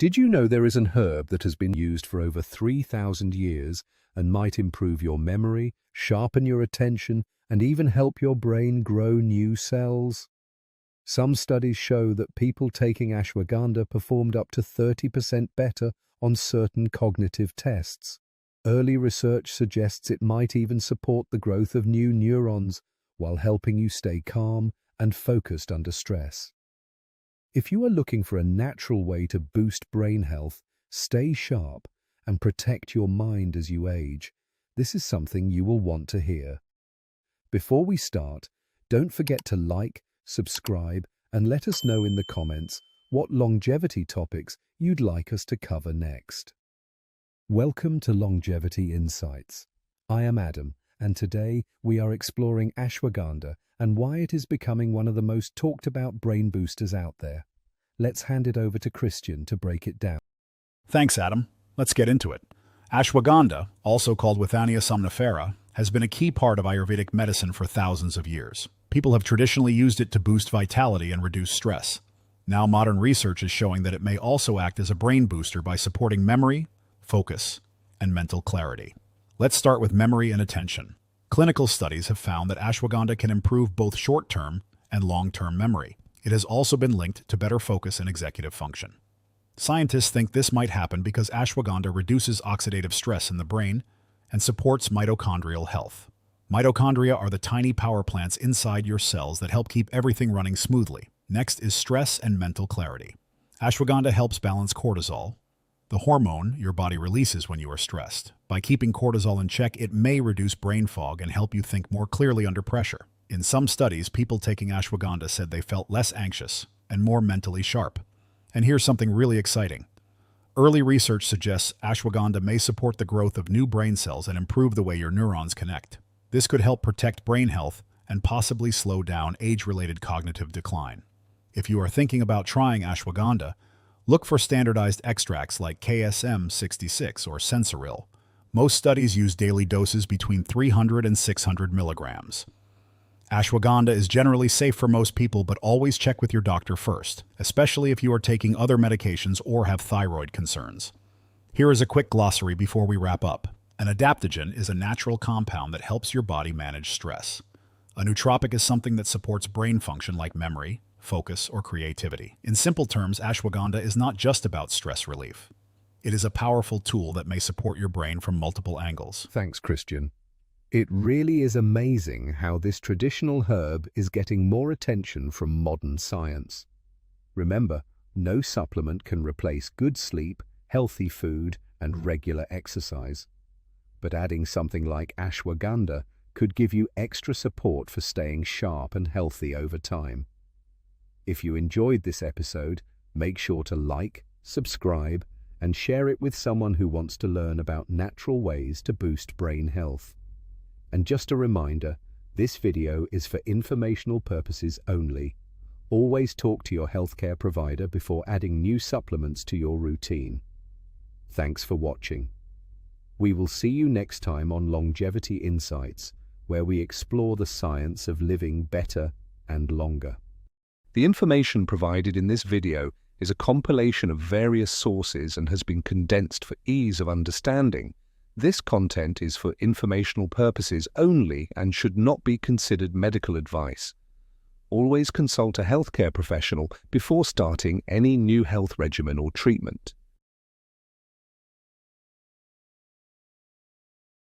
Did you know there is an herb that has been used for over 3,000 years and might improve your memory, sharpen your attention, and even help your brain grow new cells? Some studies show that people taking ashwagandha performed up to 30% better on certain cognitive tests. Early research suggests it might even support the growth of new neurons while helping you stay calm and focused under stress. If you are looking for a natural way to boost brain health, stay sharp, and protect your mind as you age, this is something you will want to hear. Before we start, don't forget to like, subscribe, and let us know in the comments what longevity topics you'd like us to cover next. Welcome to Longevity Insights. I am Adam, and today we are exploring ashwagandha and why it is becoming one of the most talked about brain boosters out there. Let's hand it over to Christian to break it down. Thanks, Adam. Let's get into it. Ashwagandha, also called Withania somnifera, has been a key part of Ayurvedic medicine for thousands of years. People have traditionally used it to boost vitality and reduce stress. Now modern research is showing that it may also act as a brain booster by supporting memory, focus, and mental clarity. Let's start with memory and attention. Clinical studies have found that ashwagandha can improve both short-term and long-term memory. It has also been linked to better focus and executive function. Scientists think this might happen because ashwagandha reduces oxidative stress in the brain and supports mitochondrial health. Mitochondria are the tiny power plants inside your cells that help keep everything running smoothly. Next is stress and mental clarity. Ashwagandha helps balance cortisol, the hormone your body releases when you are stressed. By keeping cortisol in check, it may reduce brain fog and help you think more clearly under pressure. In some studies, people taking ashwagandha said they felt less anxious and more mentally sharp. And here's something really exciting. Early research suggests ashwagandha may support the growth of new brain cells and improve the way your neurons connect. This could help protect brain health and possibly slow down age-related cognitive decline. If you are thinking about trying ashwagandha, look for standardized extracts like KSM-66 or Sensoril. Most studies use daily doses between 300 and 600 milligrams. Ashwagandha is generally safe for most people, but always check with your doctor first, especially if you are taking other medications or have thyroid concerns. Here is a quick glossary before we wrap up. An adaptogen is a natural compound that helps your body manage stress. A nootropic is something that supports brain function like memory, focus, or creativity. In simple terms, ashwagandha is not just about stress relief. It is a powerful tool that may support your brain from multiple angles. Thanks, Christian. It really is amazing how this traditional herb is getting more attention from modern science. Remember, no supplement can replace good sleep, healthy food, and regular exercise. But adding something like ashwagandha could give you extra support for staying sharp and healthy over time. If you enjoyed this episode, make sure to like, subscribe, and share it with someone who wants to learn about natural ways to boost brain health. And just a reminder, this video is for informational purposes only. Always talk to your healthcare provider before adding new supplements to your routine. Thanks for watching. We will see you next time on Longevity Insights, where we explore the science of living better and longer. The information provided in this video is a compilation of various sources and has been condensed for ease of understanding. This content is for informational purposes only and should not be considered medical advice. Always consult a healthcare professional before starting any new health regimen or treatment.